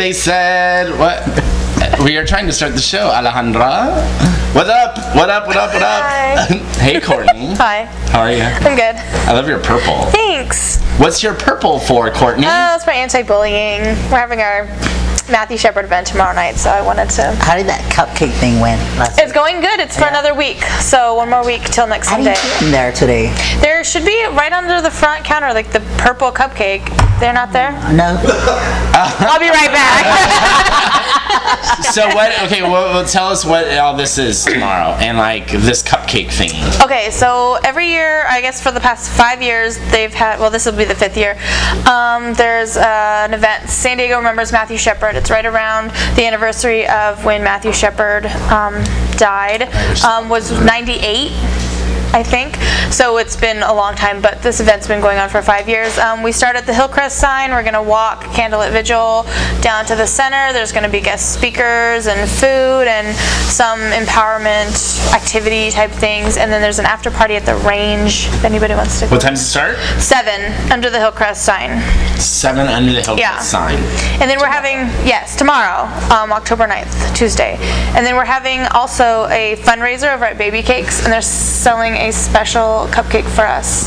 they said, what? We are trying to start the show, Alejandra. What up? What up? What up? What up? Hi. Hey, Courtney. Hi. How are you? I'm good. I love your purple. Thanks. What's your purple for, Courtney? Oh, it's for anti-bullying. We're having our Matthew Shepard event tomorrow night, so I wanted to. How did that cupcake thing went last It's going good. It's for another week, so one more week till next I Sunday. didn't see them there today. There should be right under the front counter, like the purple cupcake. They're not there? No. I'll be right back. So what? Okay, well, tell us what all this is tomorrow, and like this cupcake thing. Okay, so every year, I guess for the past 5 years, they've had, well, this will be the 5th year, there's an event, San Diego Remembers Matthew Shepard. It's right around the anniversary of when Matthew Shepard died, was 98. I think. So it's been a long time, but this event's been going on for 5 years. We start at the Hillcrest sign. We're going to walk candlelit vigil down to the center. There's going to be guest speakers and food and some empowerment activity type things. And then there's an after party at the range if anybody wants to go. What time does it start? 7 under the Hillcrest sign. 7 under the Hillcrest sign. And then we're having, yes, tomorrow, October 9th, Tuesday. And then we're having also a fundraiser over at Baby Cakes, and they're selling a special cupcake for us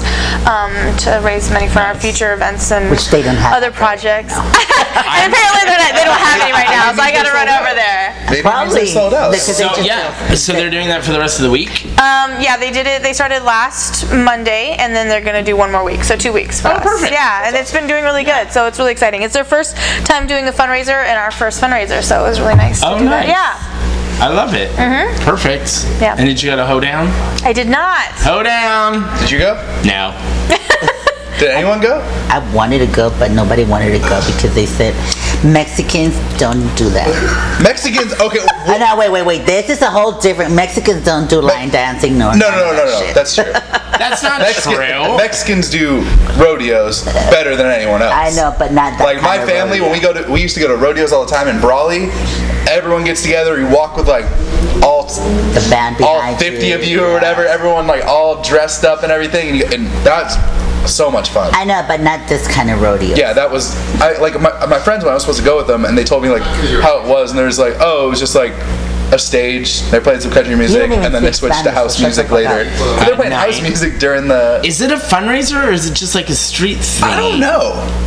to raise money for our future events and Which they don't have other projects. And apparently they don't have any right now, so I got to run over there. Maybe Probably. they're sold out. Because they So just- yeah, so they're doing that for the rest of the week. Yeah, they did it. They started last Monday, and then they're going to do one more week, so 2 weeks for us. Perfect. Yeah, and it's been doing really good, so it's really exciting. It's their first time doing a fundraiser and our first fundraiser, so it was really nice to do that. Nice. Yeah. I love it. Perfect. Yeah. And did you go to Hoedown? I did not. Hoedown. Did you go? No. Did anyone go? I wanted to go, but nobody wanted to go because they said Mexicans don't do that. Mexicans, okay. No, wait. This is a whole different. Mexicans don't do line dancing. No. No. That's true. That's not true. Mexicans do rodeos better than anyone else. I know, but not that Like my kind of family, rodeo. when we used to go to rodeos all the time in Brawley. Everyone gets together. You walk with like all The band all behind 50 you. of you or whatever. Everyone like all dressed up and everything, and that's so much fun. I know, but not this kind of rodeo. Yeah, that was like my friends when I was supposed to go with them, and they told me like how it was, and there was like, oh, it was just like a stage. They played some country music, didn't even and then they speak switched to Spanish, house so shut music the fuck later. up. But they're playing At house night? music during the. Is it a fundraiser or is it just like a street thing? I don't know.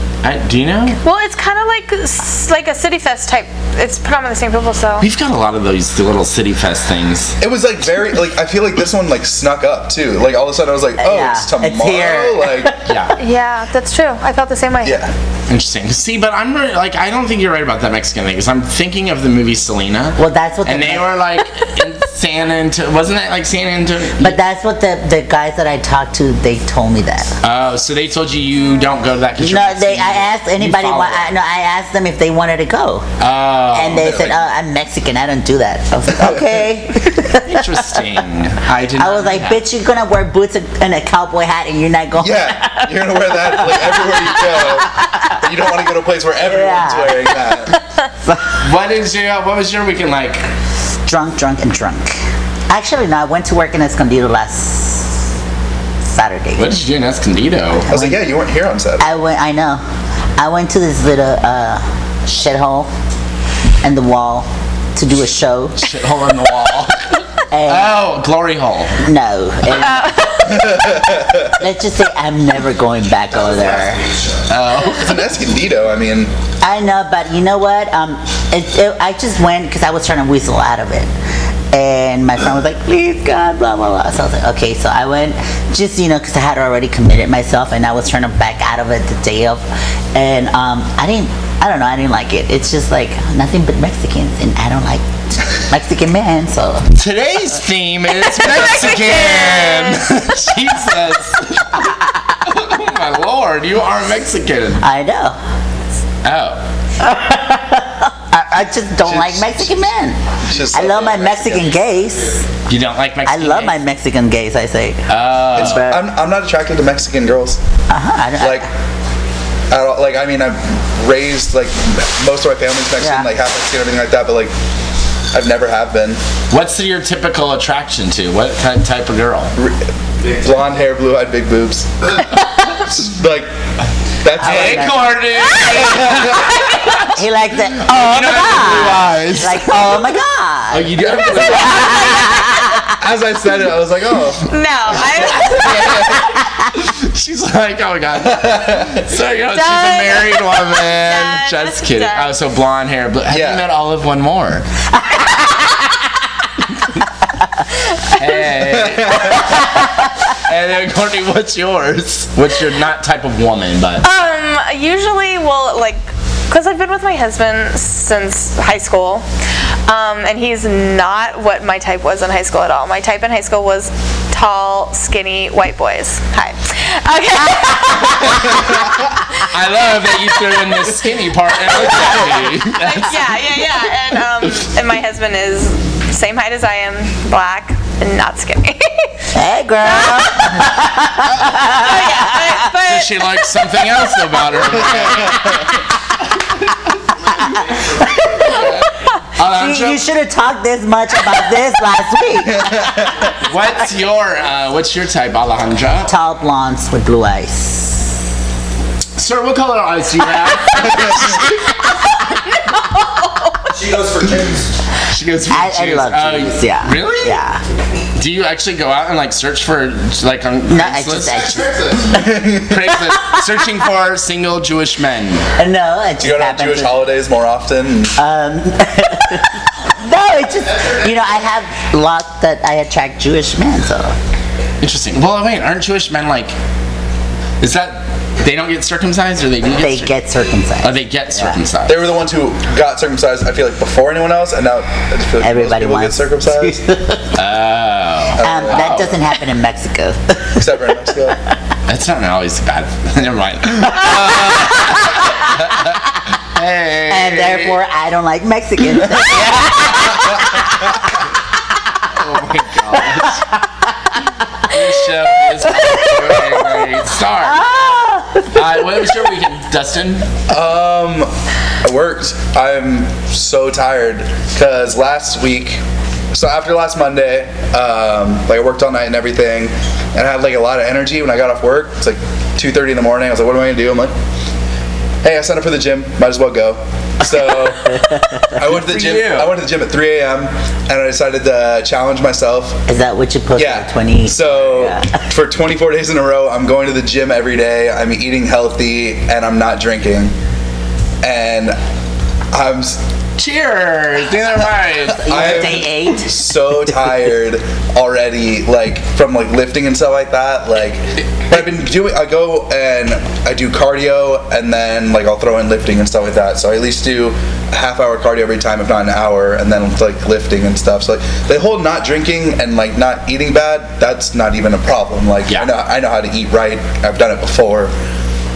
Do you know? Well, it's kind of like a City Fest type. It's put on by the same people, so. We've got a lot of those little city fest things. It was like very like I feel like this one like snuck up too. Like all of a sudden I was like, oh, Yeah, it's tomorrow. it's here. Like Yeah. Yeah, that's true. I felt the same way. yeah. Interesting. See, but I'm really, like, I don't think you're right about that Mexican thing, because I'm thinking of the movie Selena. Well, that's what. And they were like in San Antonio. Wasn't that like San Antonio? But that's what the guys that I talked to, they told me that. Oh, so they told you don't go to that? 'cause you're No, Mexican. I asked anybody. follow I asked them if they wanted to go, Oh. and they said, "Oh, I'm Mexican. I don't do that." I was like, "Okay." Interesting. I did. I was like, "Bitch, you're gonna wear boots and a cowboy hat, and you're not going." Yeah, you're gonna wear that like everywhere you go. You don't want to go to a place where everyone's Yeah. wearing that. What was your weekend like? Drunk. Actually, no. I went to work in Escondido last Saturday. What did you do in Escondido? I was like, yeah, you weren't here on Saturday. I know. I went to this little shithole in the wall to do a show. Shithole in the wall. And Oh, glory hole. no. Let's just say I'm never going back over there. It's an Escondido. I mean, I know, but you know what? I just went because I was trying to whistle out of it. And my friend was like, please, God, blah, blah, blah. So I was like, okay. So I went just, because I had already committed myself and I was trying to back out of it the day of. And I didn't like it. It's just like nothing but Mexicans. And I don't like Mexican men, so. Today's theme is Mexican. Jesus. Oh my Lord, you are Mexican. I know. Oh. I just don't like Mexican men. just I love my Mexican. Mexican gays. You don't like I Mexican? love my gays? Mexican gays, I say. I'm not attracted to Mexican girls. Like, I don't, like, I mean, I've raised, like, most of my family's Mexican, Yeah. like, half Mexican, everything like that, but, like, I've never have been. What's your typical attraction to? What type of girl? Blonde hair, blue-eyed, big boobs. Like, that's Hey, like, Courtney! He likes it. Oh You my don't have the blue god. eyes. Like, oh my god. Oh, you do have blue As I said it, I was like, oh. No, She's like, oh my god. So, you know, she's a Done. married woman. Done. Just kidding. Done. Oh, so blonde hair. Have Yeah. you met Olive one more? Hey. And then, Courtney, what's yours? What's your not type of woman, but usually, well, like, because I've been with my husband since high school, and he's not what my type was in high school at all. My type in high school was tall, skinny, white boys. Hi. Okay. I love that you threw in the skinny part and looked at me. Yeah. And my husband is same height as I am, black, and not skinny. Hey, girl. Does she like something else about her? You should have talked this much about this last week. What's your type, Alejandra? Tall blondes with blue eyes. Sir, what color eyes do you have? She goes for James. She goes for I Jews. love Jews, yeah. Really? Yeah. Do you actually go out and like search for like on No, I Craigslist? just Searching for single Jewish men? no, it just You go to happens Jewish to- holidays more often. No, it's just I have lots that I attract Jewish men, so Interesting. Well, wait, aren't Jewish men like? Is that they don't get circumcised or they do? they get circumcised. Oh, they get circumcised. They were the ones who got circumcised, I feel like, before anyone else, and now I just feel like Everybody most people wants get circumcised. That doesn't happen in Mexico. Except for in Mexico. That's not always bad. Never mind. Hey. And therefore, I don't like Mexicans. Oh my gosh. This show is a great start. What was your weekend, Dustin? I worked. I'm so tired because last week, so after last Monday, like I worked all night and everything, and I had like a lot of energy when I got off work. It's like 2:30 in the morning. I was like, what am I gonna do? I'm like, hey, I signed up for the gym. Might as well go. So I went to the gym. you. I went to the gym at 3 a.m. and I decided to challenge myself. Is that what you put Yeah. for 20? So Yeah. for 24 days in a row, I'm going to the gym every day. I'm eating healthy and I'm not drinking. And I'm Cheers. Neither am I. I'm Day 8? so tired already, like from like lifting and stuff like that. Like, but I've been doing. I go and I do cardio, and then like I'll throw in lifting and stuff like that. So I at least do a half-hour cardio every time, if not an hour, and then like lifting and stuff. So like the whole not drinking and like not eating bad, that's not even a problem. Like Yeah. I know how to eat right. I've done it before,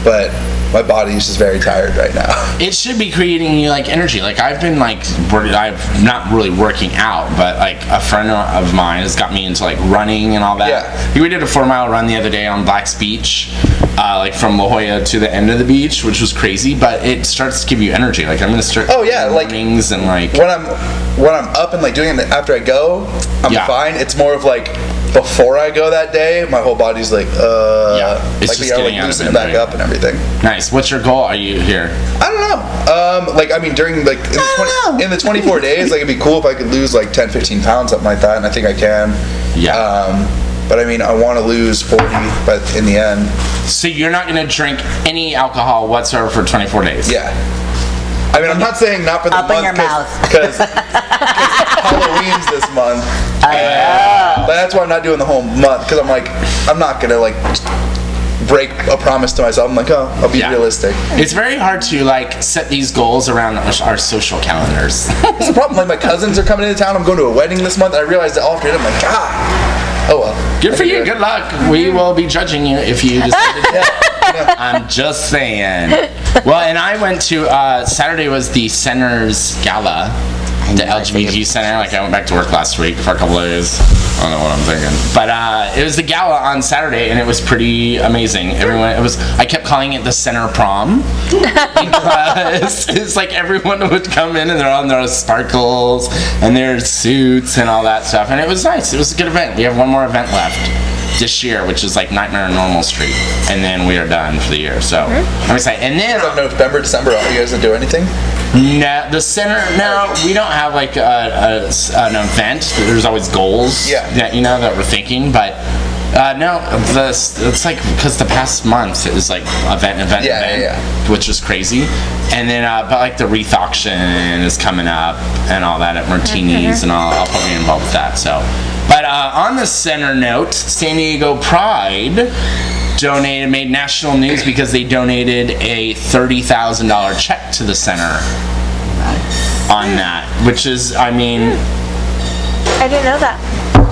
but my body is just very tired right now. It should be creating you like energy. Like I've been like, I'm not really working out, but like a friend of mine has got me into like running and all that. Yeah. We did a 4-mile run the other day on Black's Beach, like from La Jolla to the end of the beach, which was crazy. But it starts to give you energy. Like I'm gonna start. Oh, yeah, like, mornings and like. When I'm up and like doing it after I go, I'm Yeah. fine. It's more of like before I go that day, my whole body's like, Yeah, it's like just we gotta getting like out of loosen it, it back right? up and everything. Nice. What's your goal? Are you here? I don't know. Like I mean, during like in the 24 days, like it'd be cool if I could lose like 10, 15 pounds, something like that, and I think I can. Yeah. But I mean, I want to lose 40, but in the end, So you're not gonna drink any alcohol whatsoever for 24 days? yeah. I mean, I'm not saying not for the Up in month your mouth. because Halloween's this month. But that's why I'm not doing the whole month because I'm like, I'm not gonna like break a promise to myself. I'm like, oh, I'll be Yeah. realistic. It's very hard to like set these goals around our social calendars. It's the problem. Like my cousins are coming into town. I'm going to a wedding this month. I realized it all after it. I'm like, God. Oh well. Good for you. Good luck. We will be judging you if you decide to do Yeah. I'm just saying. Well, and I went to Saturday was the Center's Gala, the LGBT Center. Like I went back to work last week for a couple of days. I don't know what I'm thinking, but it was the gala on Saturday, and it was pretty amazing. Everyone, I kept calling it the Center Prom because it's like everyone would come in and they're on their sparkles and their suits and all that stuff, and it was nice. It was a good event. We have one more event left. this year, which is like Nightmare on Normal Street, and then we are done for the year. So I'm excited. And then November, December, are you guys gonna do anything? no, the center. No, we don't have like an event. There's always goals. Yeah. That that we're thinking, but. No, it's like because the past month is like event, which is crazy, and then but like the wreath auction is coming up and all that at Martini's, and I'll probably be involved with that. So, but on the center note, San Diego Pride made national news because they donated a $30,000 check to the center on that, which is, I mean, I didn't know that.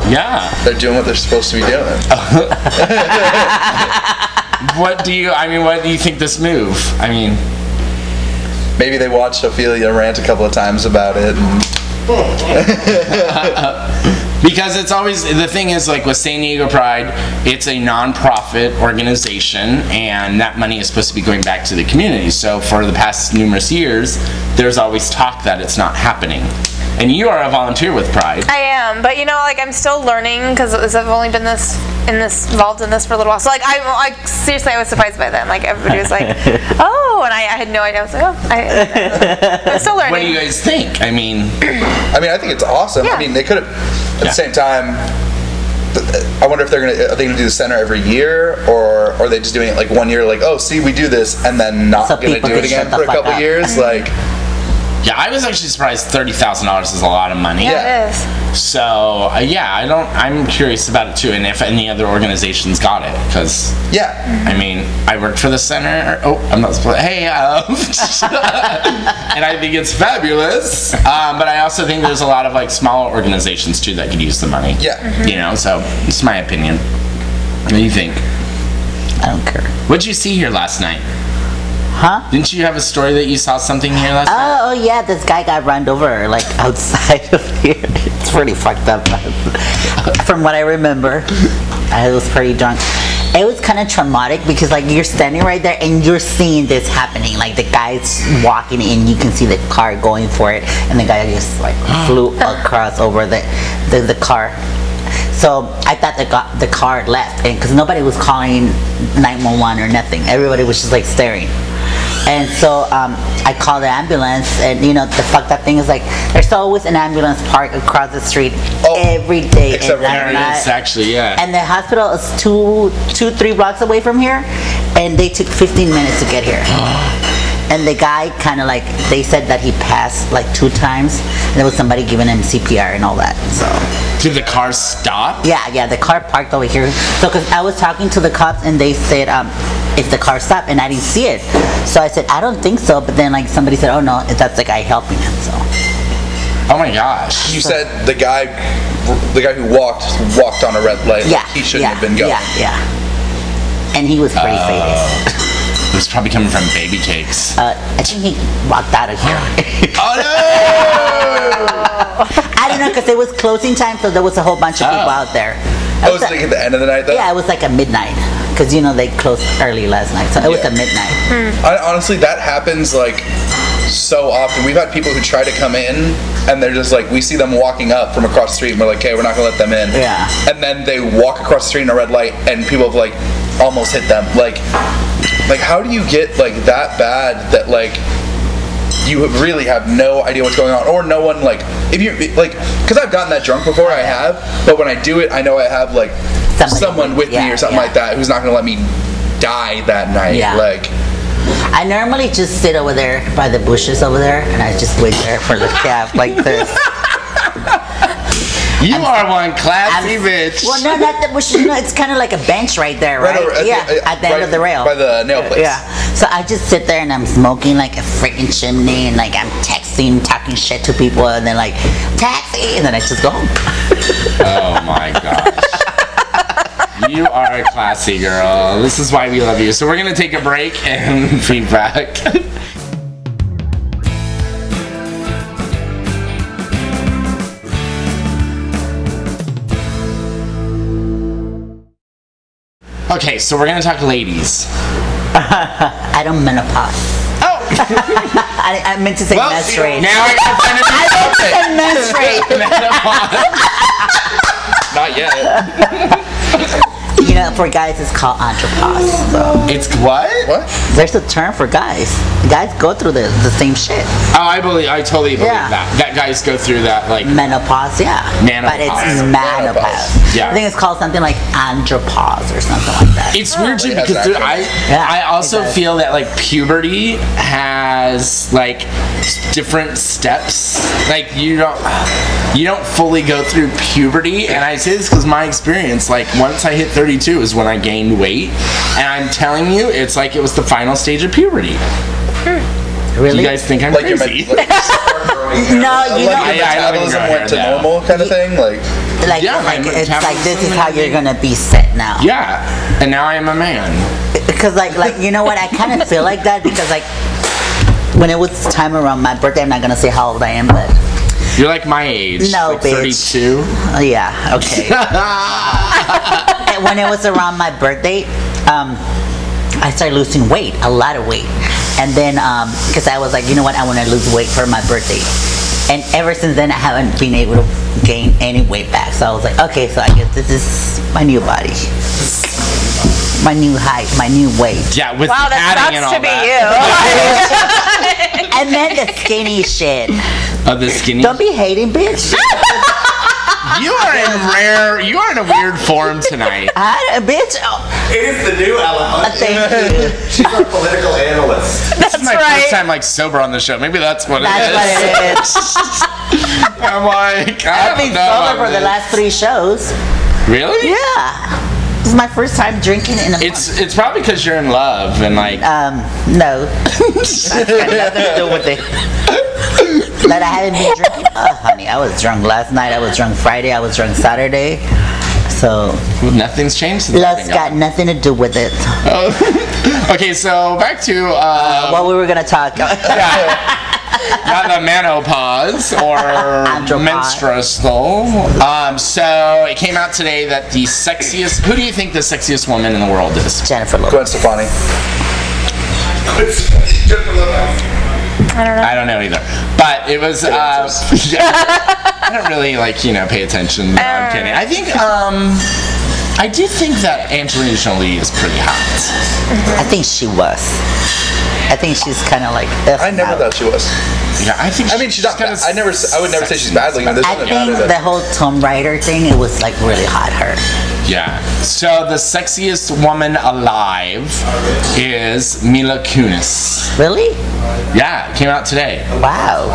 yeah. They're doing what they're supposed to be doing. What do you think this move? I mean, Maybe they watched Ophelia rant a couple of times about it. because it's always, the thing is, like with San Diego Pride, it's a non-profit organization, and that money is supposed to be going back to the community. So for the past numerous years, there's always talk that it's not happening. And you are a volunteer with Pride. I am, but like I'm still learning because I've only been involved in this for a little while. So I seriously, I was surprised by them. Like everybody was like, oh, and I had no idea. I was like, oh, I'm still learning. What do you guys think? I mean, I think it's awesome. Yeah. I mean, they could have, at the same time, I wonder if are they gonna do the center every year, or are they just doing it like 1 year, like, oh, see, we do this, and then not So gonna people do it can again shut the for a fuck couple up. years? Like, yeah, I was actually surprised $30,000 is a lot of money. Yeah, it is. So, I'm curious about it too, and if any other organizations got it, because, yeah. I mean, I worked for the center. Oh, I'm not supposed to, hey, and I think it's fabulous. But I also think there's a lot of like smaller organizations too that could use the money. Yeah. So it's my opinion. What do you think? I don't care. What'd you see here last night? Huh? Didn't you have a story that you saw something here last night? Oh yeah, this guy got run over like outside of here. It's pretty fucked up. From what I remember, I was pretty drunk. It was kind of traumatic because like you're standing right there and you're seeing this happening. Like the guy's walking in, you can see the car going for it, and the guy just like flew across over the car. So I thought the car left, and because nobody was calling 911 or nothing, everybody was just like staring. And so I called the ambulance, and the fucked up thing is like there's always an ambulance parked across the street every day. Except There it is, actually, yeah. And the hospital is 3 blocks away from here, and they took 15 minutes to get here. And the guy kind of like, they said that he passed like 2 times, and there was somebody giving him CPR and all that. So Did the car stop? yeah, the car parked over here. So because I was talking to the cops, and they said if the car stopped, and I didn't see it. So I said I don't think so. But then like somebody said, oh no, that's the guy helping him. So. Oh my gosh. You said the guy who walked on a red light. Yeah, Like he shouldn't have been going. Yeah. And he was pretty faded. It was probably coming from Baby Cakes. I think he walked out of here. Oh no! I don't know, because it was closing time, so there was a whole bunch of people out there. Oh, was it like at the end of the night though? Yeah, it was like at midnight, because they closed early last night, so it was at midnight. Honestly, that happens like so often. We've had people who try to come in, and they're just like, we see them walking up from across the street, and we're like, okay, we're not gonna let them in. Yeah. And then they walk across the street in a red light, and people have like almost hit them. Like how do you get like that bad that like you really have no idea what's going on, or no one like, if you like, because I've gotten that drunk before, I have, but when I do it, I know I have like someone with me or something like that who's not gonna let me die that night. Yeah. Like, I normally just sit over there by the bushes over there, and I just wait there for the cab like this. You are one classy bitch. Well, no, not the bushes. No, it's kind of like a bench right there, right? over at at the end of the rail. by the nail place. Yeah. So I just sit there and I'm smoking like a freaking chimney, and like I'm texting, talking shit to people, and then like taxi, and then I just go home. Oh my gosh. You are a classy girl. This is why we love you. So we're gonna take a break and feedback. Okay, so we're gonna talk ladies. I don't menopause. Oh! I meant to say menstruate. Now I gotta find a new topic. Menstruate. Menopause. Not yet. know, for guys, it's called andropause. So. It's what? What? There's a term for guys. Guys go through the same shit. Oh, I totally believe Yeah. that guys go through that, like, Menopause, yeah. Menopause. But it's Menopause. menopause. Yeah. I think it's called something like andropause or something like that. it's weird too It has because dude, acronyms. I also it does. feel that like puberty has like different steps. Like you don't fully go through puberty, and I say this because my experience, like once I hit 32 is when I gained weight, and I'm telling you, it's like it was the final stage of puberty. Really? You guys think I'm Like you're crazy? like, No, you like know, your Yeah, I don't metabolism even went to know. normal kind of thing. Like, like, Yeah, my it's like this is metabolism how and you're gonna be set now. Yeah, and now I am a man. Because like you know what, I kind of feel like that because like when it was time around my birthday, I'm not gonna say how old I am, but You're like my age. No, like bitch. 32. yeah, okay. And when it was around my birthday, I started losing weight, a lot of weight, and then because I was like, you know what, I want to lose weight for my birthday, and ever since then I haven't been able to gain any weight back. So I was like, okay, so I guess this is my new body. My new height, my new weight. Yeah, with Wow, the that padding and sucks all to be that. you. I meant the skinny shit. Oh, the skinny. Don't be hating, bitch. You are in a weird form tonight. Bitch. Oh, It is the new Ella. thank you. She's our political analyst. This is my right. first time like sober on the show. Maybe that's what That's it what is. it is. I'm like, I've been sober for the last 3 shows. Really? Yeah. This is my first time drinking in a month. It's probably because you're in love and like. No. That's got nothing to do with it. That I haven't been drinking. Oh, honey, I was drunk last night. I was drunk Friday. I was drunk Saturday. So, Nothing's changed. Since I've love's been got gone. nothing to do with it. Okay, so back to What we were gonna talk. not the menopause or Andropause. menstrual. So it came out today that the sexiest. Who do you think the sexiest woman in the world is? Jennifer Lopez. Gwen Stefani. I don't know either. But it was. I don't really pay attention. No, I'm kidding. I think. I do think that Angelina Jolie is pretty hot. I think she was. I think she's kind of like. I never thought she was. Yeah, I think. I mean, she's not. kinda I would never say she's bad looking. There's I nothing about think her the that. whole Tomb Raider thing, it was like really hot. Her. Yeah. So the sexiest woman alive is Mila Kunis. Really? Yeah, it came out today. Wow.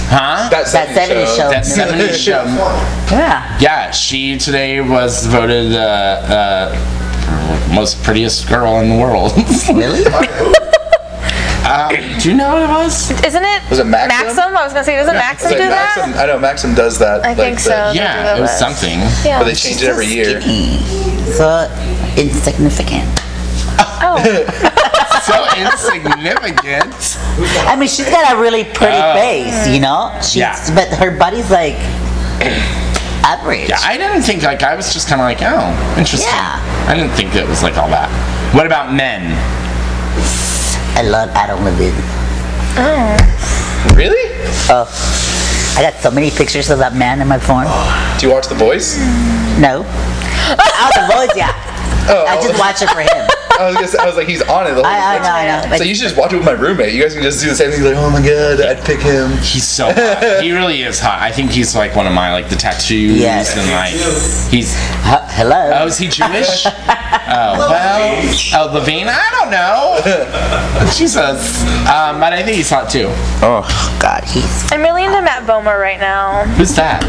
Huh? That That 70s show. That 70s show. Yeah. Yeah, she today was voted most prettiest girl in the world. Really? Do you know what it was? Isn't it? Was it Maxim? I was gonna say, doesn't Maxim It's do like Maxim, that? I know Maxim does that. I think so. They do Yeah, that it was list. something. Yeah. But they change it every year. So insignificant. So insignificant. I mean, she's got a really pretty face, you know? Yeah. But her body's like average. Yeah, I didn't think I was just kind of like, oh, interesting. Yeah. I didn't think it was like all that. What about men? I love Adam Levine. Really? Oh, I got so many pictures of that man in my phone. Do you watch The Voice? No. Oh, the voice, yeah. I just watch it for him. I was like, he's on it the whole I time. know. Like, So you should just watch it with my roommate. You guys can just do the same thing. Like, oh my god, I'd pick him. He's so hot. He really is hot. I think he's like one of my the tattoos Yes. and like he's. hello. Oh, is he Jewish? Levine? I don't know. Jesus. But I think he's hot too. Oh, God, he's... I'm really into Matt Bomer right now. Who's that?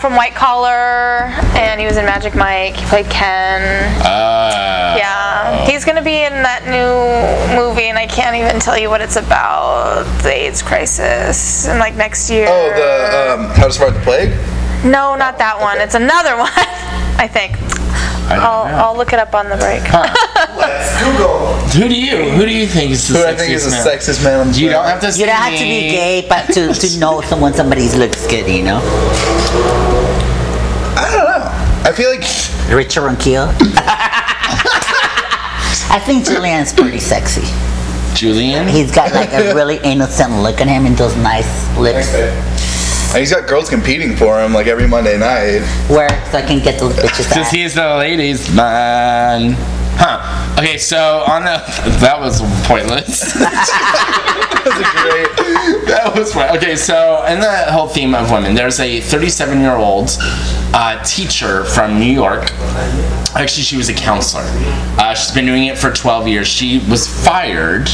From White Collar, and he was in Magic Mike. He played Ken. Yeah, he's gonna be in that new movie, and I can't even tell you what it's about. The AIDS crisis, and like next year. Oh, the How to Survive the Plague? No, not that one. It's another one. I think. I don't know. I'll look it up on the break. Let's Google. Who do you think is the Who sexiest I think is the man? sexiest man on the You don't planet. have to. You don't have to be gay, but to know someone, somebody looks good, you know? I don't know. I feel like Richard Ronquillo. I think Julian's pretty sexy. Julian. He's got like a really innocent look on him and those nice lips. And he's got girls competing for him like every Monday night. Where so I can get those bitches Because out. he's the ladies' man. Huh. Okay, so on the... That was pointless. That was fun. Okay, so in the whole theme of women, there's a 37-year-old teacher from New York. Actually, she was a counselor. She's been doing it for 12 years. She was fired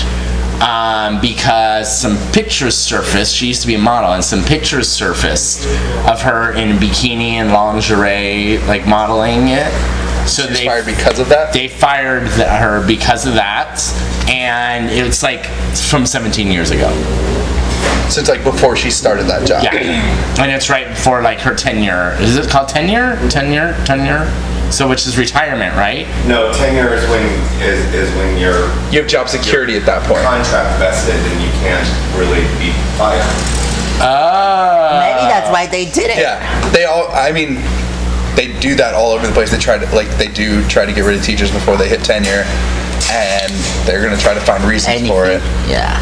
because some pictures surfaced. She used to be a model, and some pictures surfaced of her in bikini and lingerie, like modeling it. So She's fired because of that? They fired her because of that, and it's like from 17 years ago. Since like before she started that job. Yeah, and it's right before like her tenure. Is it called tenure? Tenure. So which is retirement, right? No, tenure is when your You have job security at that point. contract vested and you can't really be fired. Oh. Maybe that's why they did it. Yeah, they all. I mean, they do that all over the place. They try to try to get rid of teachers before they hit tenure, and they're gonna try to find reasons for it. Yeah.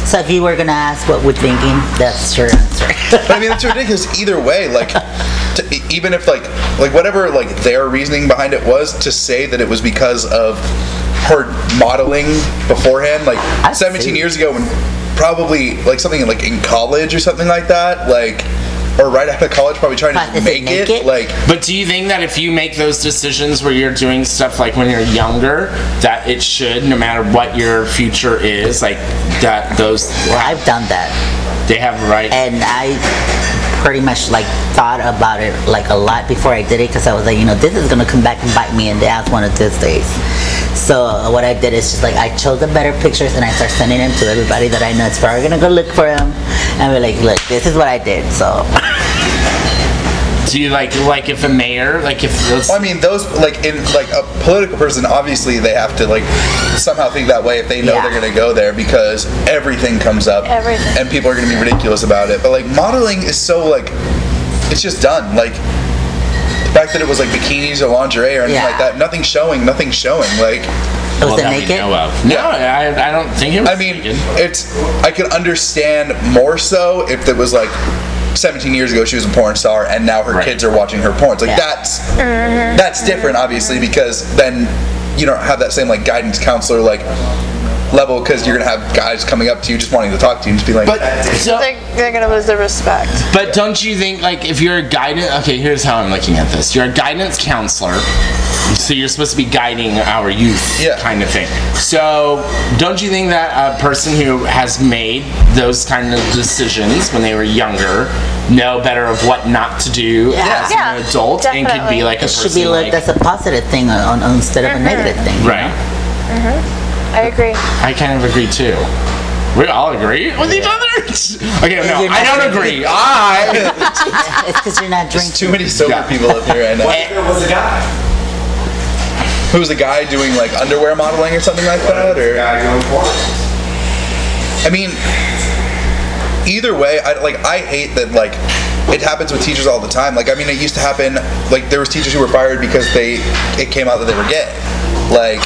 So if you were gonna ask what we're thinking, that's your answer. But I mean, it's ridiculous either way. Like, even if like whatever like their reasoning behind it was, to say that it was because of her modeling beforehand, like I 17 see. years ago, when probably like something like in college or something like that, like. Or right out of college, probably trying But to is it make it naked? like. But do you think that if you make those decisions where you're doing stuff like when you're younger, that it should, no matter what your future is, like that those I've done that, they have the right. and I pretty much like thought about it like a lot before I did it, because I was like, you know, this is gonna come back and bite me in the ass one of these days. So what I did is just like I chose the better pictures and I start sending them to everybody that I know is probably gonna go look for them, and be like, look, this is what I did. So Do you like if a mayor, like if those, I mean, those like in like a political person, obviously they have to like somehow think that way if they know Yeah. they're gonna go there, because everything comes up Everything. and people are gonna be ridiculous about it. But like modeling is so like it's just done. Like the fact that it was like bikinis or lingerie or anything Yeah. like that, nothing showing. Like was well, it that we naked? know of. No, I don't think it was. I mean, naked. I could understand more so if it was like 17 years ago she was a porn star and now her Right. kids are watching her porn. It's like Yeah. that's different, obviously, because then you don't have that same like guidance counselor like level, because you're gonna have guys coming up to you just wanting to talk to you and just be like, But so, They're gonna lose their respect. but don't you think like if you're a guidance? Okay, here's how I'm looking at this. You're a guidance counselor, so you're supposed to be guiding our youth, Yeah. kind of thing. So don't you think that a person who has made those kind of decisions when they were younger know better of what not to do as Yeah, an adult and could definitely. be like a It person should be looked like, as a positive thing on instead of a negative thing. you right? know? I agree. I kind of agree too. We all agree with each other. Okay, no, You're I not- don't agree. It's because you're not there's drinking. too many sober Yeah. people up here right now. What if there was a guy? Who's a guy doing like underwear modeling or something like that, A or guy doing porn? I mean, either way, I hate that like it happens with teachers all the time. Like, I mean, it used to happen. Like, there was teachers who were fired because it came out that they were gay. Like,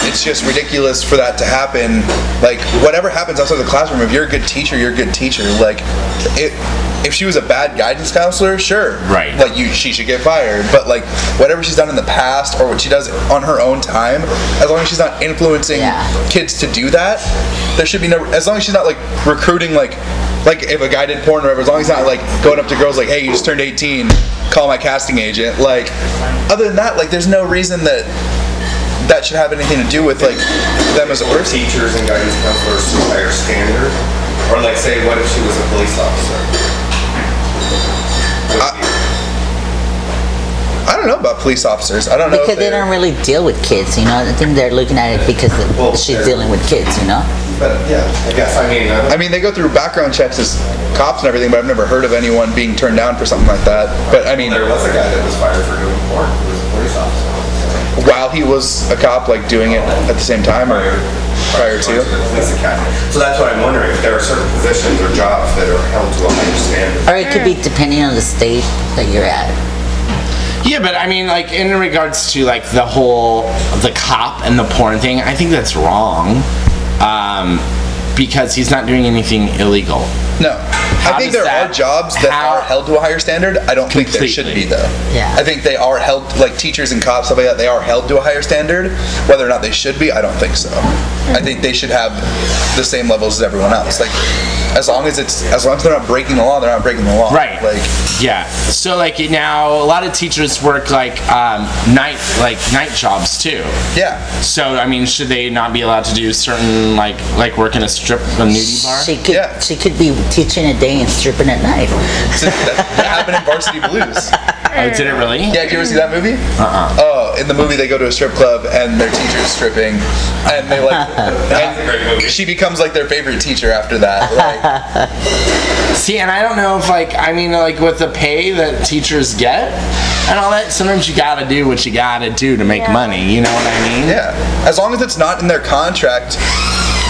it's just ridiculous for that to happen. Like, whatever happens outside the classroom, if you're a good teacher, you're a good teacher. Like, if she was a bad guidance counselor, sure, Right. Like, she should get fired. But like, whatever she's done in the past or what she does on her own time, as long as she's not influencing Yeah. kids to do that, there should be no. As long as she's not like recruiting like if a guy did porn or whatever, as long as he's not like going up to girls like, hey, you just turned 18, call my casting agent. Like, other than that, like, there's no reason that should have anything to do with like them as a Or person. teachers and guidance counselors to a higher standard? Or like, say, what if she was a police officer? I don't know about police officers. I don't know Because if they don't really deal with kids, you know. I think they're looking at it because Well, she's dealing with kids, you know. But yeah, I guess, I mean, they go through background checks as cops and everything, but I've never heard of anyone being turned down for something like that. But I mean, there was a guy that was fired for doing porn. He was a police officer. while he was a cop, like doing it at the same time or prior Going to. the police academy. So that's what I'm wondering, if there are certain positions or jobs that are held to a higher standard. Or it could be depending on the state that you're at. Yeah, but I mean, like in regards to like the cop and the porn thing, I think that's wrong. because he's not doing anything illegal. No. I think does there that- are jobs that how- are held to a higher standard. I don't think there should Completely. be, though. Yeah. I think they are held, like teachers and cops, stuff like that, they are held to a higher standard. Whether or not they should be, I don't think so. I think they should have the same levels as everyone else. Like, as long as they're not breaking the law, they're not breaking the law. Right. Like, Yeah. So like now, a lot of teachers work like night jobs too. yeah. So I mean, should they not be allowed to do certain like work in a nudie bar? She could be teaching a day and stripping at night. That happened in Varsity Blues. Oh, did it really? Yeah, did you ever see that movie? Oh, in the movie they go to a strip club and their teacher's stripping, and they like, That's a great movie. she becomes like their favorite teacher after that. Like, See, and I don't know if like I mean like with the pay that teachers get and all that, sometimes you gotta do what you gotta do to make money. You know what I mean? yeah, as long as it's not in their contract.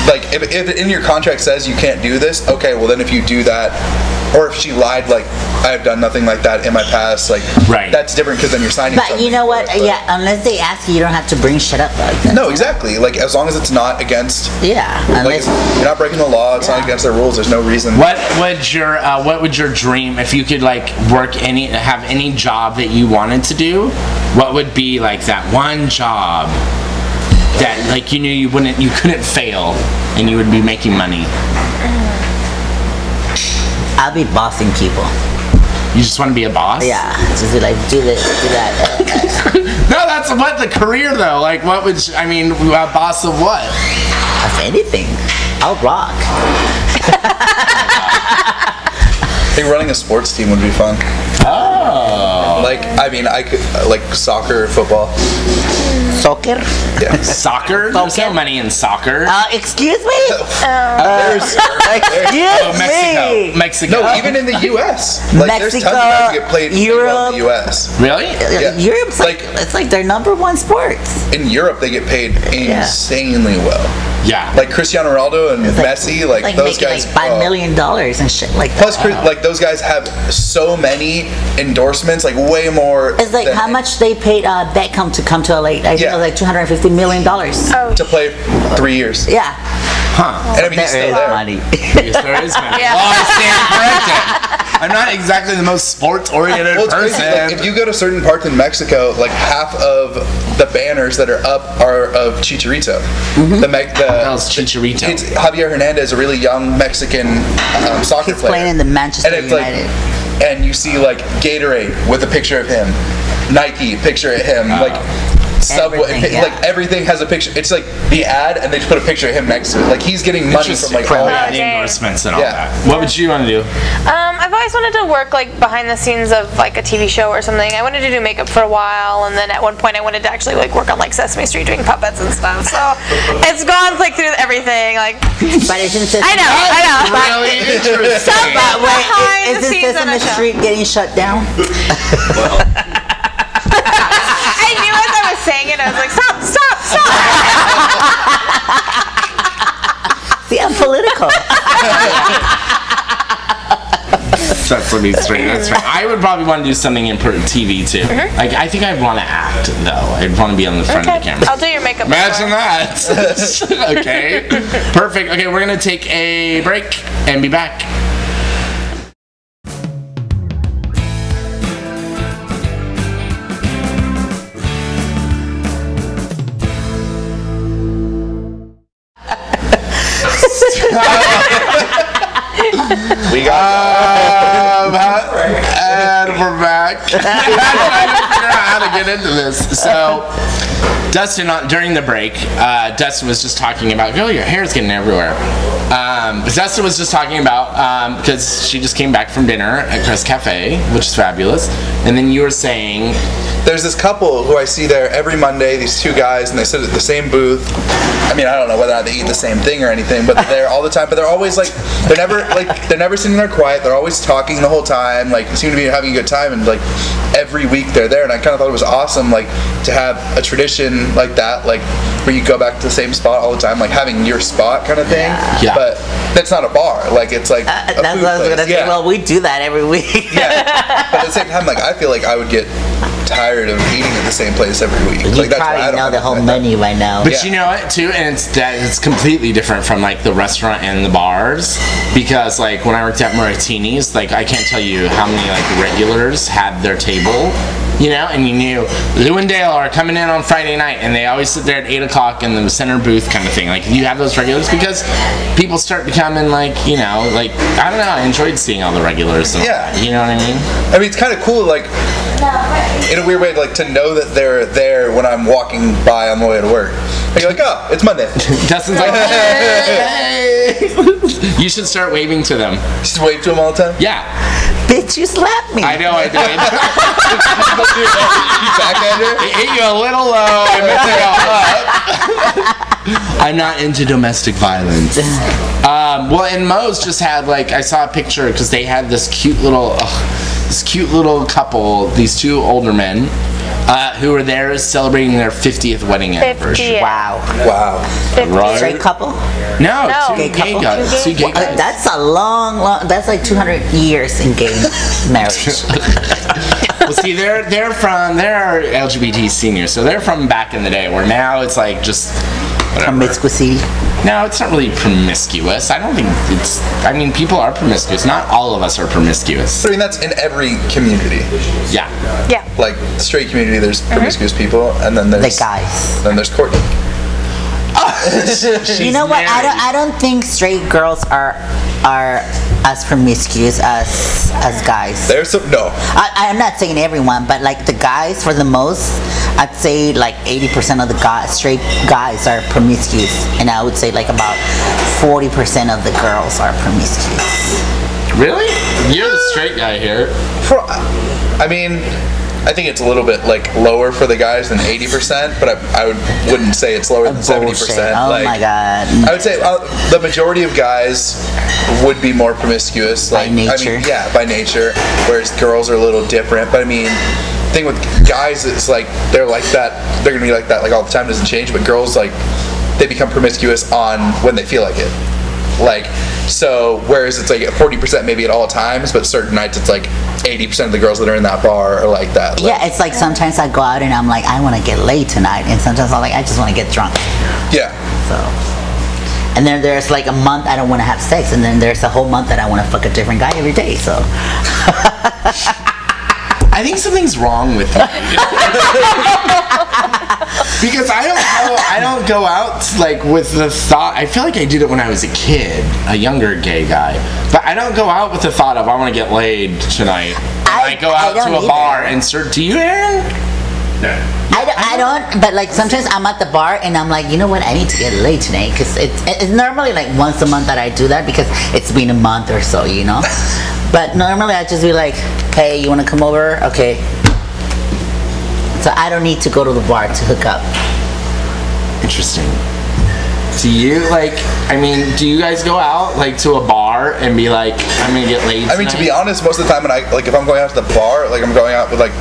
Like, if in your contract says you can't do this, okay, well then if you do that, or if she lied, like, I've done nothing like that in my past, like, Right. that's different because then you're signing But something you know for what? it, but- Yeah, unless they ask you, you don't have to bring shit up like that. No, exactly. Like, as long as it's not against, Yeah, like, unless you're not breaking the law, it's not against their rules, there's no reason. What would your dream if you could like have any job that you wanted to do? What would be like that one job that like you knew you couldn't fail and you would be making money? I'll be bossing people. You just want to be a boss? Yeah, just be like, do this, do that. No, that's what the career though. Like, what would I mean? A boss of what? Of anything. I'll rock. I think running a sports team would be fun. Oh, Like, I mean, I could, like, soccer, football. Soccer? Yeah. soccer? There's no Okay. money in soccer. Excuse me? There's, Excuse Mexico. me? Mexico. no, even in the U.S. Like, there's tons of guys who get played really well in the U.S. Really? Yeah. Europe's like, it's like their number one sports. In Europe, they get paid insanely well. Yeah. Like Cristiano Ronaldo and Messi, like those making guys. like $5 million and shit like that. Plus, like those guys have so many endorsements, like way more. It's like than- how much they paid Beckham to come to LA. I think Yeah. it was like $250 million. Oh, to play 3 years. Yeah. Huh. And I mean, he's There still is there. money. Yes, there is money. Yeah. Well, I stand corrected. I'm not exactly the most sports-oriented Well, it's crazy. person. Like, if you go to certain parts in Mexico, like half of the banners that are up are of Chicharito. That was Chicharito. It's Javier Hernandez, a really young Mexican soccer He's player. playing in the Manchester and it's like, United. and you see like Gatorade with a picture of him, Nike picture of him, like Subway, Everything, yeah. like everything has a picture. It's like the ad, and they just put a picture of him next to it. Like he's getting money from like all yeah, that. the endorsements and all Yeah. that. What would you want to do? I've always wanted to work like behind the scenes of like a TV show or something. I wanted to do makeup for a while, and then at one point I wanted to actually like work on like Sesame Street doing puppets and stuff. So it's gone like through everything. Like But isn't Sesame I know. Really interesting. But behind the Isn't scenes on a Sesame show. Street getting shut down? I knew as I was saying it, I was like, stop. See, I'm political. That's what he's straight. That's right. I would probably want to do something in TV too. Like I think I'd want to act though. I'd want to be on the front of the camera. I'll do your makeup. Imagine as well. that. Okay. Perfect. Okay, we're gonna take a break and be back. We got. And we're back. I'm trying to figure out how to get into this. So, Dustin, during the break, Dustin was just talking about, oh, your hair's getting everywhere. Dustin was just talking about, because she just came back from dinner at Crest Cafe, which is fabulous. And then you were saying, There's this couple who I see there every Monday, these two guys, and they sit at the same booth. I mean, I don't know whether or not they eat the same thing or anything, but they're there all the time. But they're always like, they're never sitting there quiet. They're always talking the whole time, like seem to be having a good time. And like every week they're there, and I kind of thought it was awesome, like to have a tradition like that, like where you go back to the same spot all the time, like having your spot kind of thing. Yeah. But that's not a bar. Like it's like a That's food what I was place. gonna say. Yeah. Well, we do that every week. Yeah. But at the same time, like I feel like I would get tired of eating at the same place every week. You Like that's why I probably don't know have the whole anything like that. menu right now. But Yeah. you know what too, and it's completely different from like the restaurant and the bars, because like when I worked at Martini's, like I can't tell you how many like regulars had their table, you know, and you knew Lou and Dale are coming in on Friday night, and they always sit there at 8 o'clock in the center booth kind of thing. Like you have those regulars because people start becoming like, you know, like I don't know, I enjoyed seeing all the regulars. And all Yeah. that, you know what I mean? I mean, it's kind of cool, like in a weird way, like to know that they're there when I'm walking by on the way to work. And you're like, oh, it's Monday. Dustin's like, hey! You should start waving to them. Just wave to them all the time. Yeah, Bitch, you slapped me. I know I did. You backhander? It hit you a little low and meant to go up. I'm not into domestic violence. Well, and Moe's just had like, I saw a picture because they had this cute little couple, these two older men, who were there celebrating their 50th wedding anniversary. 50th. Wow. Wow. 50. Right. Straight couple? No, No. two Gay gay couple? guys. Two gay guys. That's a long, that's like 200 years in gay marriage. Well, see, they're LGBT seniors, so they're from back in the day, where now it's like just whatever. Promiscuity. No, it's not really promiscuous. I don't think it's. I mean, people are promiscuous. Not all of us are promiscuous. I mean, that's in every community. Yeah. Yeah. Like the straight community, there's promiscuous people, and then there's The guys. Then there's Courtney. You know what? I don't think straight girls are as promiscuous as guys. There's some no. I'm not saying everyone, but like the guys, for the most, I'd say like 80% of the straight guys are promiscuous, and I would say like about 40% of the girls are promiscuous. Really? You're the straight guy here. I mean, I think it's a little bit like lower for the guys than 80%, but wouldn't say it's lower than 70%. Bullshit. Oh like, my god. I would say the majority of guys would be more promiscuous. By Like, nature. I mean, yeah, by nature. Whereas girls are a little different. But I mean, the thing with guys is like they're like that. They're gonna be like that like all the time. Doesn't change. But girls like they become promiscuous on when they feel like it. Like so. Whereas it's like 40% maybe at all times, but certain nights it's like 80% of the girls that are in that bar are like that. Like, Yeah, it's like sometimes I go out and I'm like, I want to get laid tonight, and sometimes I'm like, I just want to get drunk. yeah. So, and then there's like a month I don't want to have sex, and then there's a whole month that I want to fuck a different guy every day. So, I think something's wrong with you. Because I don't go out like with the thought. I feel like I did it when I was a kid, a younger gay guy. But I don't go out with the thought of I want to get laid tonight. I go out don't to a either. bar and start. Do you, Aaron? I don't, but like sometimes I'm at the bar and I'm like, you know what, I need to get laid tonight, because it's normally like once a month that I do that, because it's been a month or so, you know. But normally I just be like, hey, you want to come over? Okay. So I don't need to go to the bar to hook up. Interesting. Do you do you guys go out like to a bar and be like, I'm gonna get laid I mean, to be tonight? honest, most of the time when if I'm going out to the bar, like I'm going out with like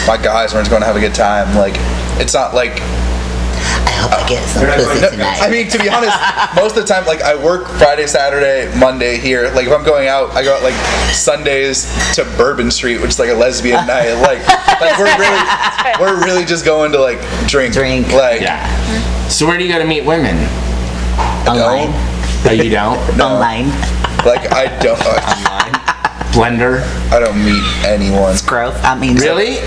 my guys, we're just going to have a good time. Like, it's not like. I hope I get some pussy tonight. I mean, to be honest, most of the time, like I work Friday, Saturday, Monday here. Like if I'm going out, I go out like Sundays to Bourbon Street, which is like a lesbian night. Like we're really just going to like drink. Like Yeah. So where do you go to meet women? Online. Oh, you don't? Online. Like I don't. Online. Blender. I don't meet anyone Growth. I mean, Really?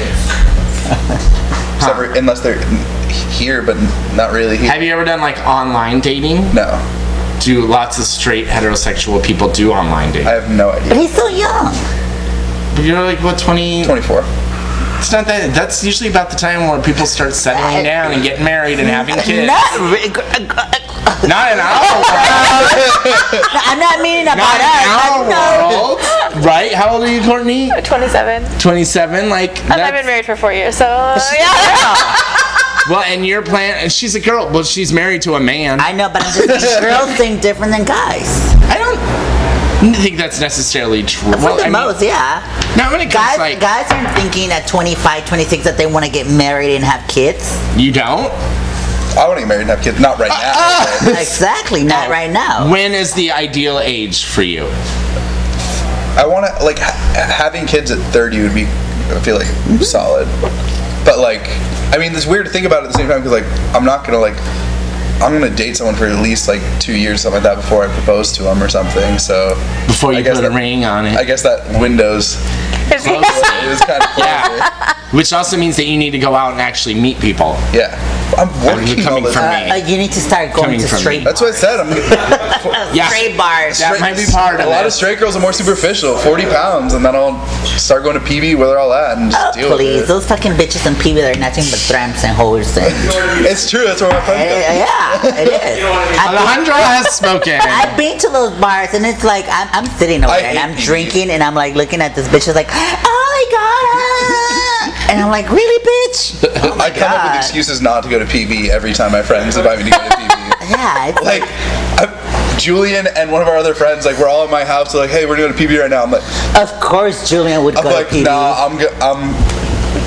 except for, unless they're here, but not really here. Have you ever done like online dating? No, Do lots of straight heterosexual people do online dating? I have no but idea. he's so young. You're like what, 20? 24. It's not that. That's usually about the time where people start settling down and getting married and having kids. Not in our world. I'm not meaning about Not in us. our No. world. Right? How old are you, Courtney? 27. 27. Like And I've been married for 4 years, so yeah. Well, and your plan. And she's a girl. Well, she's married to a man. I know, but I'm just saying girls think different than guys. I don't. don't think that's necessarily true. For the most, yeah. Not when it comes Guys, guys aren't thinking at 25, 26 that they want to get married and have kids. You don't? I want to get married and have kids. Not right now. but Exactly, not right now. When is the ideal age for you? I want to, like, having kids at 30 would be, I feel like, solid. But, like, I mean, it's weird to think about it at the same time because, like, I'm not going to, like, I'm going to date someone for at least, like, 2 years, something like that, before I propose to them or something, so. Before you I guess put a that- ring on it. I guess that window's is kind of closer. Yeah. Which also means that you need to go out and actually meet people. Yeah. I'm working all coming the from time. me. You need to start going Coming to from straight me. That's what I said. Yeah. straight bars. That might be part of A lot of it. straight girls are more superficial, 40 pounds, and then I'll start going to PB where they're all at and just deal Please, with it. those fucking bitches and people are nothing but tramps and whores. And, It's true, that's where my friend goes. yeah, it is. Alejandro has spoken. I've been to those bars and it's like I'm sitting over I there and hate I'm PB. drinking and I'm like looking at this bitch. It's like, oh my god, and I'm like, really, bitch? Oh my I come up with God. excuses not to go to PB every time my friends invite me to go to PB. Yeah, it's Like, Julian and one of our other friends, like, we're all in my house, they're like, hey, we're going to PB right now. I'm like, of course Julian would go like, to PD. nah, I'm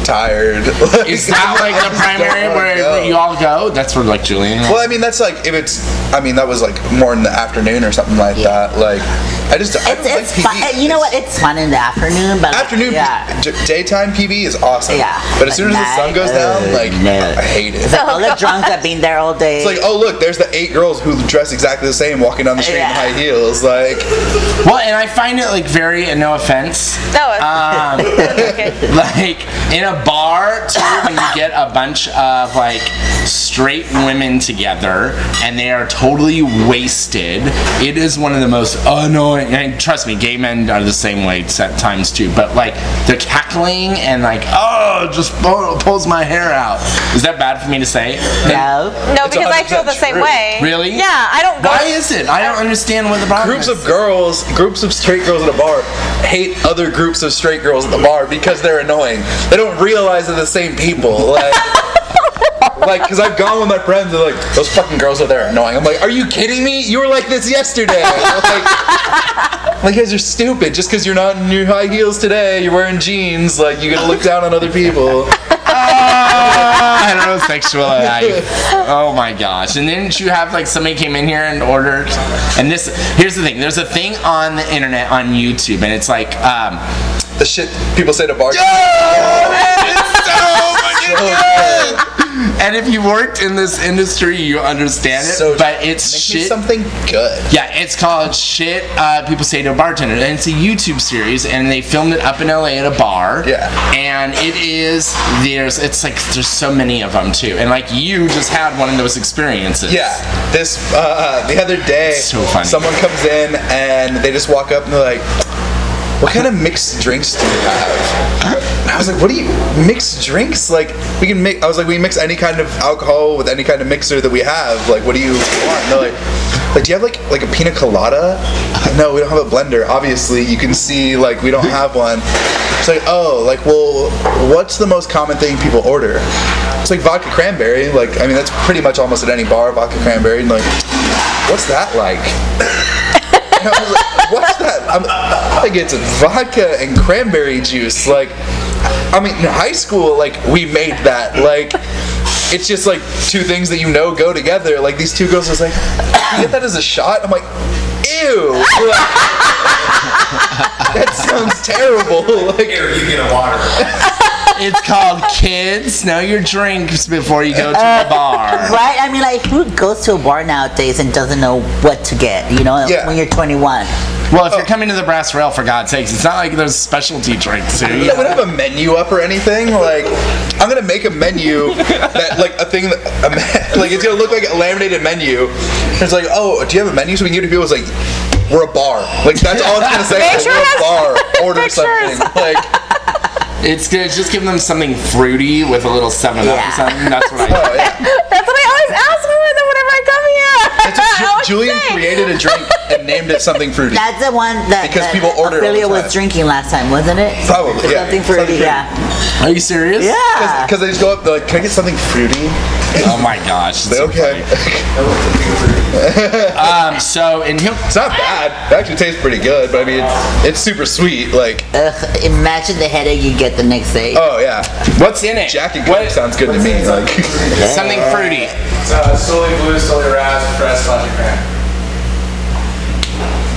tired. Is that like the primary where you all go? That's where like Julian. Well, I mean, that's like, if it's, I mean, that was like more in the afternoon or something like that. Like, I don't like It's PB. fun. You know what? It's fun in the afternoon, but Afternoon, yeah. daytime PB is awesome. Yeah. But as soon as the sun goes down, like, man. I hate it. It's like all the drunks that been there all day. It's like, oh look, there's the 8 girls who dress exactly the same walking down the street in Yeah. high heels. Like, Well, and I find it like very, and no offense, No, it's okay. like in a bar too, when you get a bunch of like straight women together and they are totally wasted, it is one of the most annoying. And trust me, gay men are the same way at times too. But like they're cackling and like, oh, just pulls my hair out. Is that bad for me to say? no. No, It's because I feel 100% the same true. way. Really? Yeah, I don't go. Why is it? I don't understand what the problem groups is. of girls, groups of straight girls at a bar hate other groups of straight girls at the bar because they're annoying. They don't realize they're the same people. Like, because I've gone with my friends and like, those fucking girls are there annoying. I'm like, are you kidding me? You were like this yesterday. Like, you guys are stupid. Just because you're not in your high heels today, you're wearing jeans, like, you gotta look down on other people. Heterosexual life. Oh my gosh. And didn't you have like somebody came in here and ordered, and this, here's the thing, there's a thing on the internet on YouTube and it's like The shit people say to bars. and if you worked in this industry you understand it, So but it's make me shit. something good. Yeah, it's called Shit People Say to a Bartender. And it's a YouTube series, and they filmed it up in LA at a bar. Yeah. And there's so many of them too. And like you just had one of those experiences. Yeah, this the other day, So funny. someone comes in and they just walk up and they're like, "What kind of mixed drinks do you have?" And I was like, "What do you mixed drinks? Like we can mix." I was like, "We mix any kind of alcohol with any kind of mixer that we have. Like, what do you want?" And they're like, "Do you have like a pina colada?" No, we don't have a blender. Obviously, you can see like we don't have one. It's like, oh, like, well, what's the most common thing people order? It's like vodka cranberry. Like, I mean, that's pretty much almost at any bar, vodka cranberry. And like, what's that like? And I was like, what's that? I'm like, it's vodka and cranberry juice. Like, I mean, in high school, like, we made that. Like, it's just like two things that you know go together. Like, these two girls was like, you get that as a shot? I'm like, ew. That sounds terrible. Like, Here, you get a water. It's called Kids Know Your Drinks Before You Go to the Bar. Right? I mean, like, who goes to a bar nowadays and doesn't know what to get, you know, Yeah. when you're 21? Well, if you're coming to the Brass Rail, for God's sakes, it's not like there's specialty drinks here. we don't have a menu up or anything. Like, I'm gonna make a menu that, like, a thing that, like, it's gonna look like a laminated menu. It's like, oh, do you have a menu so we can give it to people? It's like, we're a bar. Like, that's all it's gonna say. Make Like, sure we're it a bar. has Order pictures. something. Like, It's gonna just give them something fruity with a little 7-Up or Yeah. something. That's what I oh yeah. That's what I always ask for them whenever I come here. It's a, I always Julian say. created a drink and named it something fruity. That's the one that, Because people order it all the Ophelia was time. drinking last time, wasn't it? Probably, yeah. Something fruity, yeah. Are you serious? Yeah. Because they just go up, they're like, can I get something fruity? Oh my gosh. it's so Okay. funny. So and he'll. It's not bad. It actually tastes pretty good, but I mean, it's super sweet. Like, Imagine the headache you get the next day. oh yeah, What's in it? Jack and Coke sounds good to me. Like, Something fruity. Solely blue, solely ras, fresh, logic cran.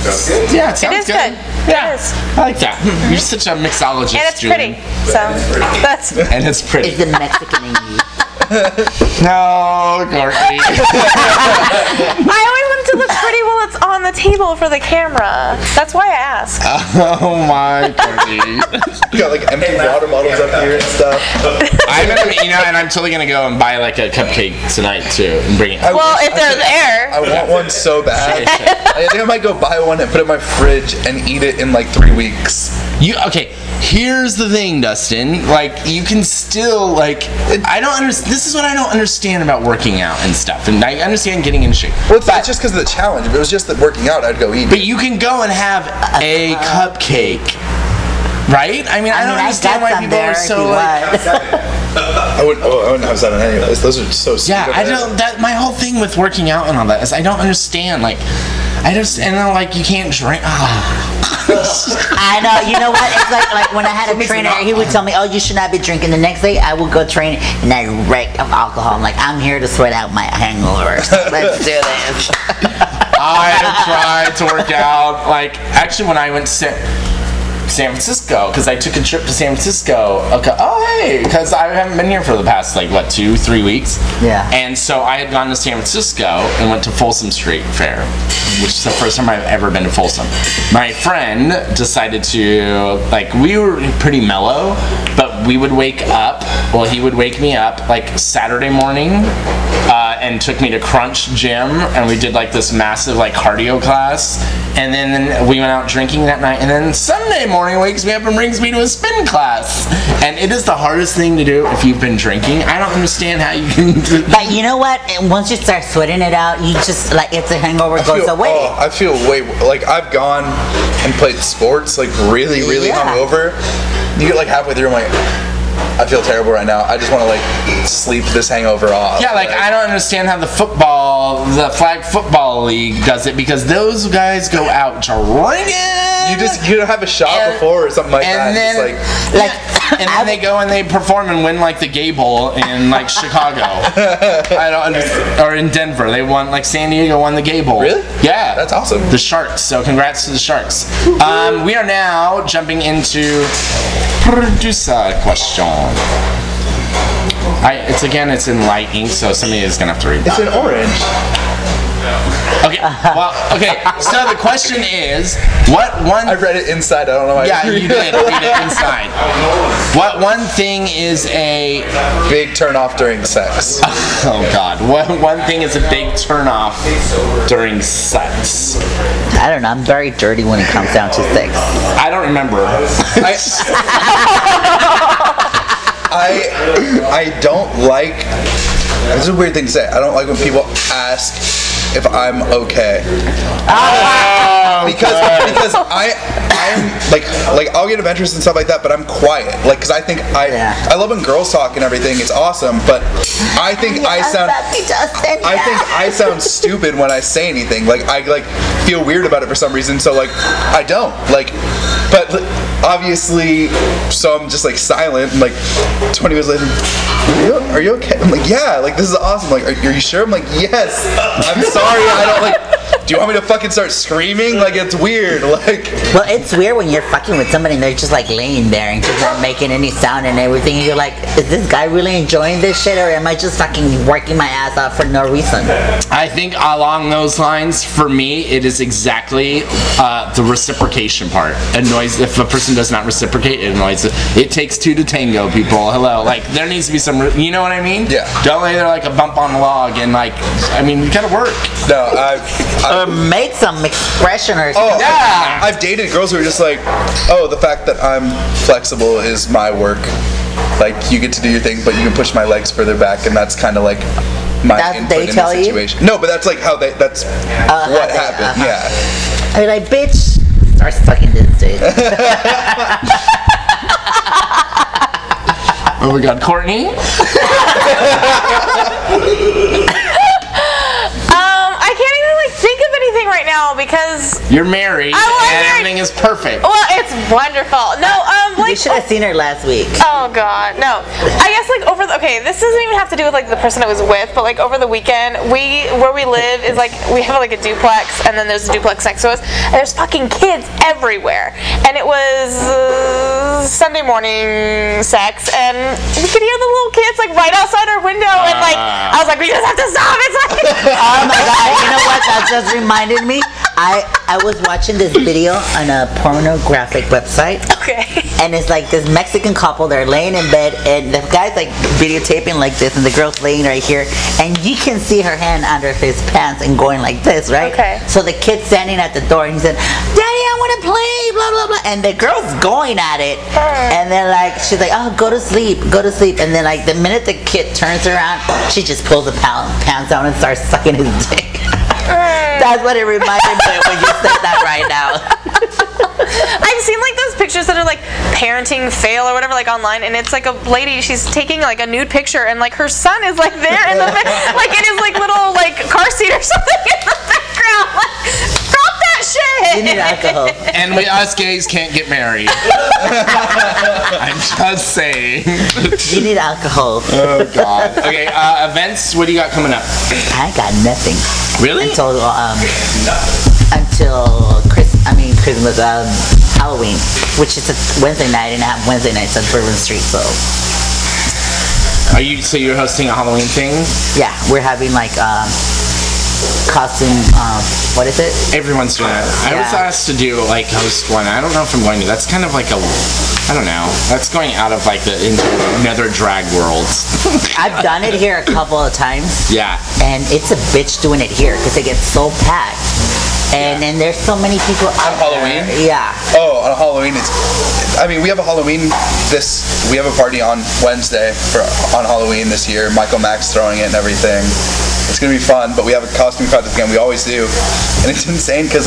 Sounds good. Yeah, it sounds is good. Yeah, It is. I like that. You're such a mixologist, And it's Julie. pretty. So that's. And it's pretty. It's the Mexican in you. No, Courtney. I always want it to look pretty while it's on the table for the camera. That's why I ask. Oh my, Courtney. got like empty water bottles up here and stuff. I'm gonna, and I'm totally gonna go and buy like a cupcake tonight too and bring it. Well, if they're there. I want one so bad. I think I might go buy one and put it in my fridge and eat it in like 3 weeks. Okay, here's the thing, Dustin. Like, you can still, like, I don't understand. This is what I don't understand about working out and stuff. And I understand getting in shape. Well, it's just because of the challenge. If it was just that working out, I'd go eat But it. you can go and have a cupcake. Right? I mean, I don't understand why people are so like. I wouldn't have said it anyways. Those are so sweet. Yeah, I don't. My whole thing with working out and all that is I don't understand. Like, and then like you can't drink. I know. You know what? It's like when I had a trainer, he would tell me, "Oh, you should not be drinking." The next day, I would go train, and I wrecked of alcohol. I'm like, I'm here to sweat out my hangover. So let's do this. I have tried to work out. Like, actually, when I went to San Francisco, because I took a trip to San Francisco. Okay, because I haven't been here for the past 2-3 weeks. Yeah. And so I had gone to San Francisco and went to Folsom Street Fair, which is the first time I've ever been to Folsom. My friend decided to, we were pretty mellow, but we would wake up. Well, he would wake me up Saturday morning, and took me to Crunch Gym, and we did this massive cardio class. And then we went out drinking that night, and then Sunday morning wakes me up and brings me to a spin class. And it is the hardest thing to do if you've been drinking. I don't understand how you can do. But you know what? Once you start sweating it out, you just it's a hangover goes away. Oh, I feel way I've gone and played sports really hungover. You get halfway through, I'm like, I feel terrible right now. I just want to sleep this hangover off. Yeah, I don't understand how the flag football league does it, because those guys go out drinking. You don't have a shot before or something like that. And then, and then they go and they perform and win the Gay Bowl in Chicago. I don't understand. Or in Denver, they won San Diego won the Gay Bowl. Really? Yeah, that's awesome. The Sharks. So congrats to the Sharks. We are now jumping into producer question. It's in light ink, so somebody is gonna have to read that. It's in orange. Okay. Well, okay. So the question is, what one? I read it inside. I don't know why. Yeah, you did read it inside. What one thing is a big turn off during sex? Oh God. What one thing is a big turn off during sex? I don't know. I'm very dirty when it comes down to sex. I don't remember. I don't like. This is a weird thing to say. I don't like when people ask if I'm okay. Because I'm I'll get adventurous and stuff like that, but I'm quiet. Because I think I love when girls talk and everything. It's awesome, but I think I sound stupid when I say anything. I feel weird about it for some reason. So I don't but obviously, so I'm just silent. And 20 minutes later, are you okay? I'm yeah. This is awesome. Are you sure? I'm yes. I'm sorry. I don't do you want me to fucking start screaming? It's weird. Well, it's weird when you're fucking with somebody and they're just laying there and just not making any sound and everything. And you're is this guy really enjoying this shit, or am I just fucking working my ass off for no reason? I think along those lines, for me, it is exactly the reciprocation part. Annoys if a person does not reciprocate. It annoys it. It takes two to tango, people. Hello. There needs to be some. You know what I mean? Yeah. Don't lay there like a bump on the log and you gotta work. No, or make some expression or something. Oh, yeah. I've dated girls who are just the fact that I'm flexible is my work. You get to do your thing, but you can push my legs further back, and that's kind of my input in the situation. No, but that's how that's what happened. Yeah. I'm bitch, start sucking this dude. Oh my God, Courtney. I can't even now because You're married, I was and married. everything is perfect. well, it's wonderful. No, You like should have seen her last week. oh god, no. I guess like over the okay, this doesn't even have to do with like the person I was with, but like over the weekend, where we live is like we have like a duplex, and then there's a duplex next to us, and there's fucking kids everywhere, and it was Sunday morning sex, and we could hear the little kids like right outside our window, and like I was like, we just have to stop. It's like Oh my god, you know what? That just reminded me. I was watching this video on a pornographic website. okay. And it's like this Mexican couple, they're laying in bed, and the guy's like videotaping like this, and the girl's laying right here, and you can see her hand under his pants and going like this, right? Okay. So the kid's standing at the door, and he said, Daddy, I want to play, blah, blah, blah. And the girl's going at it, and then like, she's like, oh, go to sleep. And then like, the minute the kid turns around, she just pulls the pants down and starts sucking his dick. That's what it reminded me of when you said that right now. I've seen like those pictures that are like parenting fail or whatever, like online, and it's like a lady, she's taking like a nude picture, and like her son is like there in the like in his like little like car seat or something in the background. Like, stop that shit. You need alcohol. And us gays can't get married. I'm just saying. You need alcohol. Oh God. Okay, events. What do you got coming up? I got nothing Really? until Christmas, Halloween, which is a Wednesday night, and I have Wednesday nights at Bourbon Street. So So you're hosting a Halloween thing? yeah, we're having like costume. What is it? Everyone's doing that. I was Yeah. asked to do like host one. I don't know if I'm going to. That's kind of like I don't know. That's going out of like into another drag world. I've done it here a couple of times, Yeah. and it's a bitch doing it here because it gets so packed. And then there's so many people out Halloween? there. Yeah. Oh, on Halloween, we have a Halloween we have a party on Wednesday on Halloween this year. Michael Mack's throwing it and everything. It's gonna be fun, but we have a costume contest again. We always do, and it's insane because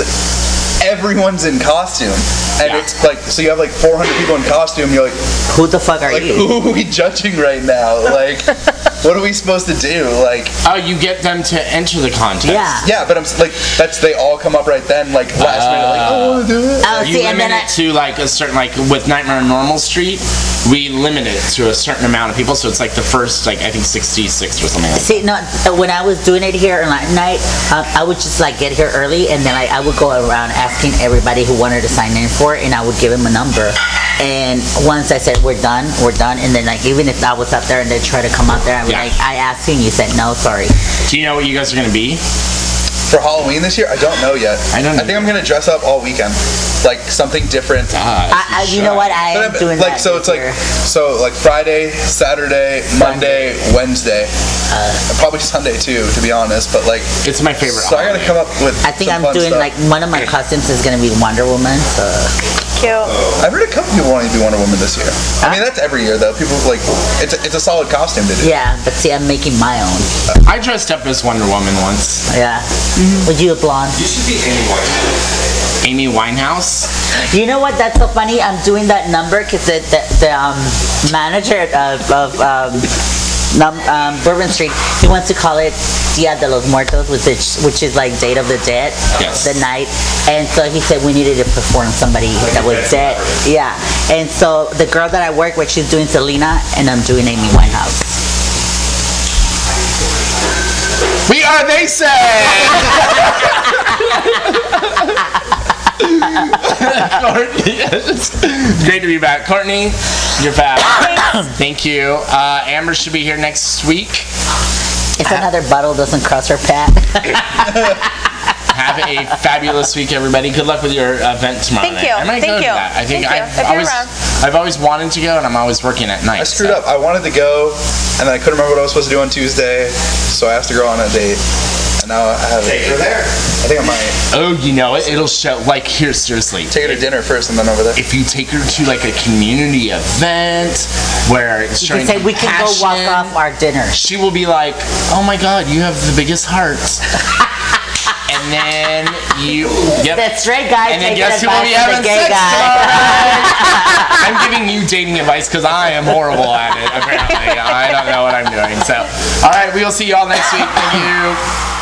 everyone's in costume, and Yeah. it's like, so you have like 400 people in costume. You're like, Who the fuck are like you? who are we judging right now? Like, what are we supposed to do? Like, Oh, you get them to enter the contest. Yeah. yeah, but I'm like, they all come up right then, like last minute, like, I want to do it. Oh, You see, and limit then it to like a certain, like with Nightmare on Normal Street, we limit it to a certain amount of people. So it's like the first, like I think 66 or something like that. See, no, when I was doing it here at night, I would just like get here early, and then I would go around asking everybody who wanted to sign in for it, and I would give them a number. And once I said we're done, and then like even if I was up there and they try to come out there, I was Yeah. like, I asked you and you said no, sorry. Do you know what you guys are gonna be? For Halloween this year, I don't know yet. I don't know. I think I'm gonna dress up all weekend, like something different. You know what? I am But doing like that so this it's like year. like Friday, Saturday, Monday, Wednesday, and probably Sunday too, to be honest. But like, It's my favorite. so I gotta holiday. come up with. I think some I'm fun doing stuff. like one of my costumes is gonna be Wonder Woman. So Cute. I've heard a couple people wanting to be Wonder Woman this year. I mean, that's every year though. People like it's a solid costume to do. yeah, but see, I'm making my own. I dressed up as Wonder Woman once. Yeah. Would you a blonde? You should be Amy Winehouse. Amy Winehouse. You know what? That's so funny. I'm doing that number because the manager of Bourbon Street, he wants to call it Dia de los Muertos, which is like Date of the Dead, Yes. the night. And so he said we needed to perform somebody that was dead. Yeah. And so the girl that I work with, she's doing Selena, and I'm doing Amy Winehouse. We are, they say. Courtney, it's great to be back. Courtney, you're back. Thank you. Amber should be here next week. If another bottle doesn't cross her path. Have a fabulous week, everybody. Good luck with your event tomorrow Thank night. you. I might Thank go to you. that. I think Thank you. If you're around. I've always wanted to go, and I'm always working at night. I screwed so. up. I wanted to go, and then I couldn't remember what I was supposed to do on Tuesday, so I asked a girl on a date, and now I have. Take her there. I think I might Oh, you know it. It'll show. Like here, seriously. take her to dinner first, and then over there. If you take her to like a community event where it's You showing can say we can go walk compassion, off our dinner. she will be like, "Oh my God, you have the biggest heart." And then yep. That straight guy And then taking guess who will advice be from having the gay sex guy. tomorrow? I'm giving you dating advice because I am horrible at it. Apparently, I don't know what I'm doing. So, all right, we will see y'all next week. Thank you.